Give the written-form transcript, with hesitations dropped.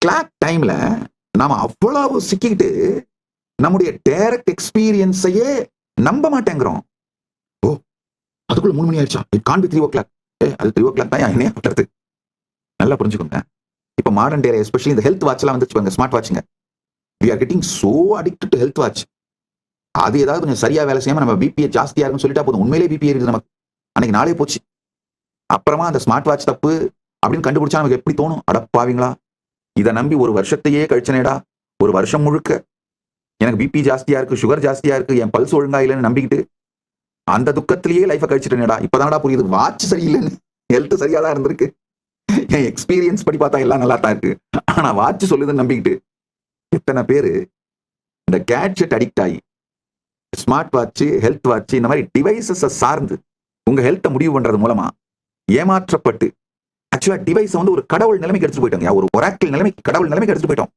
Clock டைம்ல நாம அவ்வளவு சிக்கிட்டு நம்முடைய டைரக்ட் எக்ஸ்பீரியன்ஸையே நம்ப மாட்டேங்கிறோம். ஓ, அதுக்குள்ள 3 மணி ஆயிடுச்சா? It can be 3 o'clock. அது 3 o'clock தான் என்னைய பண்றது. நல்லா புரிஞ்சுக்கோங்க. இப்ப மாடர்ன் டே எஸ்பெஷலி இந்த ஹெல்த் வாட்ச் எல்லாம் வந்துச்சு, smart வாட்ச்ங்க. we are getting so addicted to health watch. அது ஏதாவது கொஞ்சம் சரியா வேலை செய்யாம நம்ம பிபிஏ ஜாஸ்தியா இருக்குன்னு சொல்லிட்டா போதும், உண்மையிலே பிபி இருக்குது நமக்கு, அன்னைக்கு நாளே போச்சு. அப்புறமா அந்த ஸ்மார்ட் வாட்ச் தப்பு அப்படின்னு கண்டுபிடிச்சா நமக்கு எப்படி தோணும்? அடப்பாவீங்களா, இதை நம்பி ஒரு வருஷத்தையே கழிச்சனேடா. ஒரு வருஷம் முழுக்க எனக்கு பிபி ஜாஸ்தியா இருக்கு, சுகர் ஜாஸ்தியா இருக்கு, என் பல்ஸ் ஒழுங்கா இல்லைன்னு நம்பிக்கிட்டு அந்த துக்கத்திலேயே லைஃபை கழிச்சிட்டேனேடா. இப்பதானடா புரியுது வாட்ச் சரியில்லைன்னு. ஹெல்த் சரியா தான் இருந்திருக்கு, என் எக்ஸ்பீரியன்ஸ் படி பார்த்தா எல்லாம் நல்லா தான் இருக்கு, ஆனா வாட்ச் சொல்லுதுன்னு நம்பிக்கிட்டு எத்தனை பேரு இந்த கேட்ஜெட் அடிக்ட் ஆகி ஸ்மார்ட் வாட்ச், ஹெல்த் வாட்ச், இந்த மாதிரி டிவைசஸ் சார்ந்து உங்க ஹெல்த்தை முடிவு பண்றது மூலமா ஏமாற்றப்பட்டு ஆக்சுவலா டிவைஸ் வந்து ஒரு கடவுள் நிலைமைக்கு எடுத்துட்டு போயிட்டோம். ஒரு ஒராக்கிள் நிலைமைக்கு, கடவுள் நிலைமைக்கு எடுத்துட்டு போயிட்டோம்.